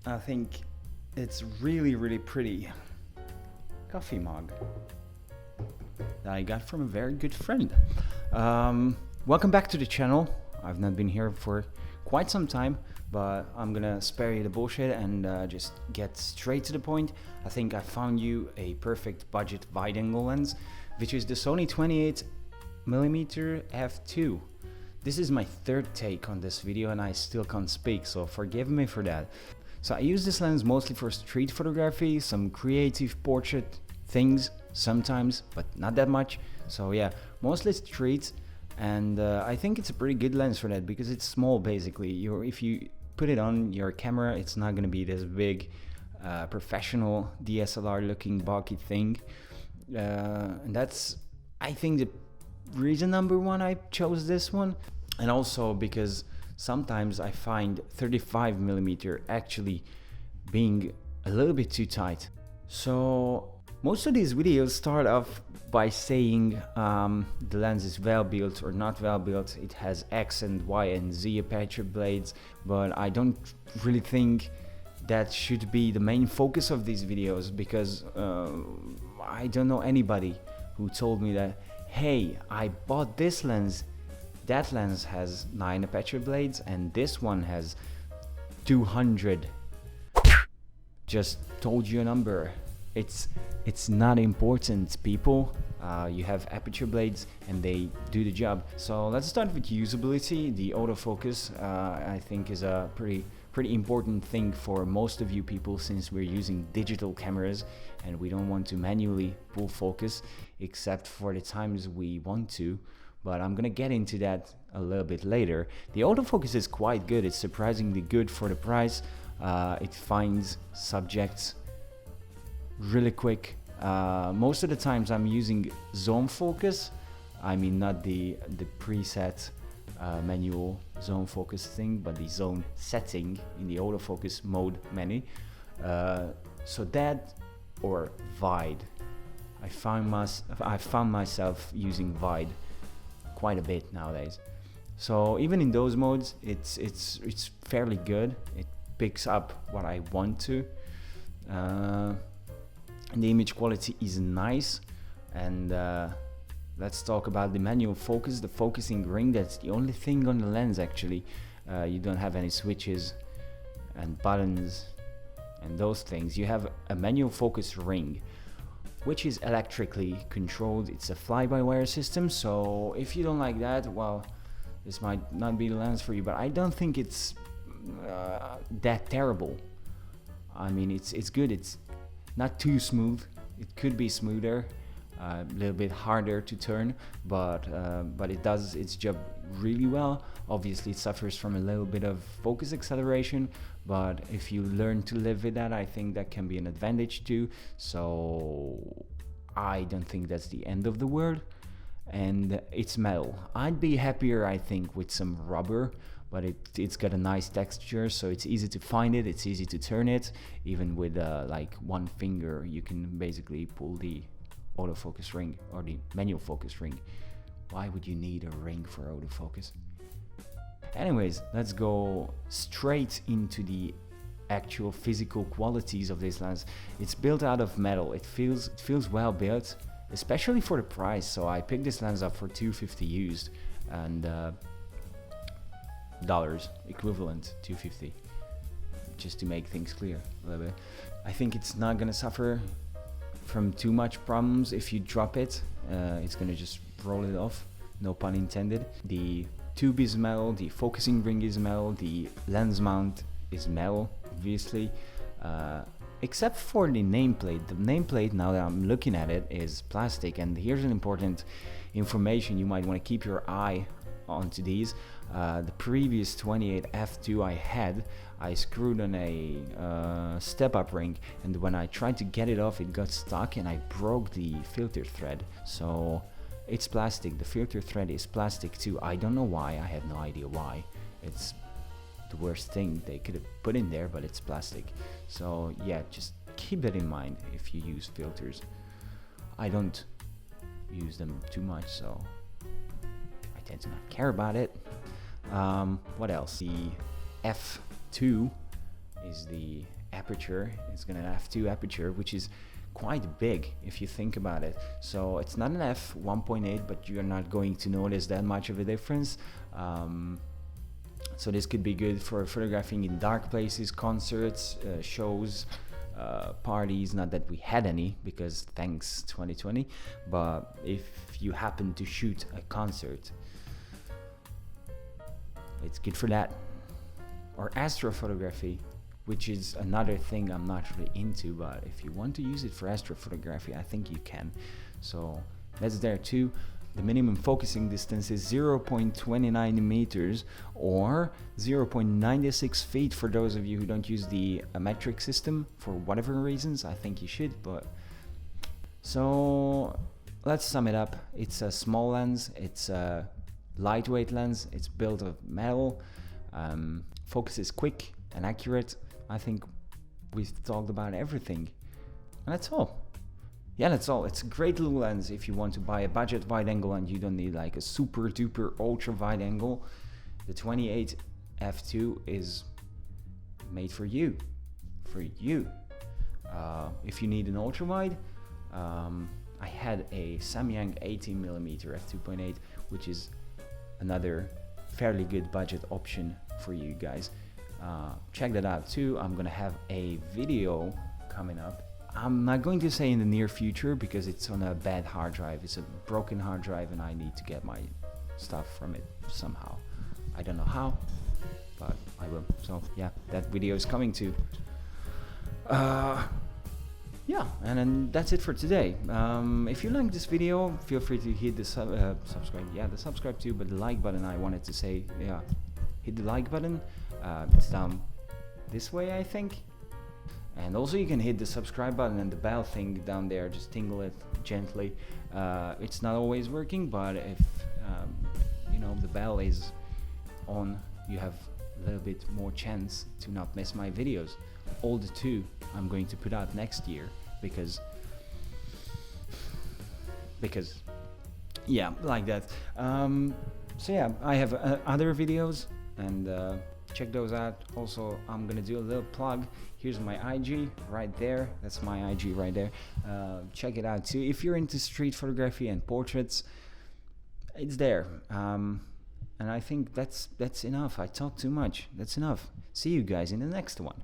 I think it's really pretty coffee mug that I got from a very good friend. Welcome back to the channel. I've not been here for quite some time, but I'm gonna spare you the bullshit and just get straight to the point. I think I found you a perfect budget wide-angle lens, which is the Sony 28mm f2. This is my third take on this video and I still can't speak, so forgive me for that. So I use this lens mostly for street photography, some creative portrait things sometimes, but not that much. So yeah, mostly streets, and I think it's a pretty good lens for that because it's small basically. If you put it on your camera, it's not going to be this big professional DSLR looking bulky thing, and that's, I think, the reason number one I chose this one. And also because sometimes I find 35mm actually being a little bit too tight. So most of these videos start off by saying the lens is well built or not well built. It has X and Y and Z aperture blades, but I don't really think that should be the main focus of these videos, because I don't know anybody who told me that, hey, I bought this lens, that lens has 9 aperture blades and this one has 200. Just told you a number. It's not important, people. You have aperture blades and they do the job. So let's start with usability. The autofocus I think is a pretty important thing for most of you people, since we're using digital cameras and we don't want to manually pull focus except for the times we want to. But I'm gonna get into that a little bit later. The autofocus is quite good. It's surprisingly good for the price. It finds subjects really quick. Most of the times I'm using zone focus. I mean, not the preset manual zone focus thing, but the zone setting in the autofocus mode menu. So that or wide. I found myself using wide quite a bit nowadays. So even in those modes, it's fairly good. It picks up what I want to. And the image quality is nice. And let's talk about the manual focus, the focusing ring. That's the only thing on the lens actually. You don't have any switches and buttons and those things. You have a manual focus ring, which is electrically controlled. It's a fly-by-wire system, so if you don't like that, well, this might not be the lens for you, but I don't think it's that terrible. I mean, it's good. It's not too smooth. It could be smoother, a little bit harder to turn, but it does its job really well. Obviously, it suffers from a little bit of focus acceleration, but if you learn to live with that, I think that can be an advantage too. So I don't think that's the end of the world. And it's metal. I'd be happier, I think, with some rubber, but it's got a nice texture, so it's easy to find it, it's easy to turn it. Even with like one finger, you can basically pull the autofocus ring or the manual focus ring. Why would you need a ring for autofocus? Anyways, let's go straight into the actual physical qualities of this lens. It's built out of metal. It feels well built, especially for the price. So I picked this lens up for $250 used, and dollars equivalent $250, just to make things clear a little bit. I think it's not gonna suffer from too much problems if you drop it. It's gonna just roll it off, no pun intended. The tube is metal, the focusing ring is metal, the lens mount is metal, obviously, except for the nameplate. The nameplate, now that I'm looking at it, is plastic. And here's an important information you might want to keep your eye onto these. The previous 28 f2 I screwed on a step-up ring, and when I tried to get it off, it got stuck and I broke the filter thread. So it's plastic. The filter thread is plastic too. I don't know why. I have no idea why. It's the worst thing they could have put in there, but it's plastic. So yeah, just keep that in mind if you use filters. I don't use them too much, so I tend to not care about it. What else? The F2 is the aperture. It's gonna have f2 which is quite big if you think about it. So it's not an f1.8, but you're not going to notice that much of a difference. So this could be good for photographing in dark places, concerts, shows, parties. Not that we had any, because thanks 2020, but if you happen to shoot a concert, it's good for that. Or astrophotography, which is another thing I'm not really into, but if you want to use it for astrophotography, I think you can. So that's there too. The minimum focusing distance is 0.29 meters or 0.96 feet for those of you who don't use the metric system for whatever reasons. I think you should, but so let's sum it up. It's a small lens, it's a lightweight lens, it's built of metal, focus is quick and accurate. I think we've talked about everything, and that's all. Yeah, that's all. It's a great little lens if you want to buy a budget wide angle and you don't need like a super duper ultra wide angle. The 28 f2 is made for you. If you need an ultra wide, I had a Samyang 18mm f2.8, which is another fairly good budget option for you guys. Check that out too. I'm gonna have a video coming up. I'm not going to say in the near future because it's on a bad hard drive. It's a broken hard drive and I need to get my stuff from it somehow. I don't know how, but I will. So yeah, that video is coming too. Yeah, and then that's it for today. If you like this video, feel free to hit the subscribe. Yeah, the subscribe too, but the like button, I wanted to say, yeah, hit the like button. It's down this way, I think. And also you can hit the subscribe button and the bell thing down there, just tingle it gently. It's not always working, but if you know, the bell is on, you have a little bit more chance to not miss my videos. All the 2 I'm going to put out next year because yeah, like that. So yeah, I have other videos, and check those out. Also, I'm gonna do a little plug. Here's my IG right there. That's my IG right there. Check it out too. If you're into street photography and portraits, it's there. And I think that's enough. I talked too much. That's enough. See you guys in the next one.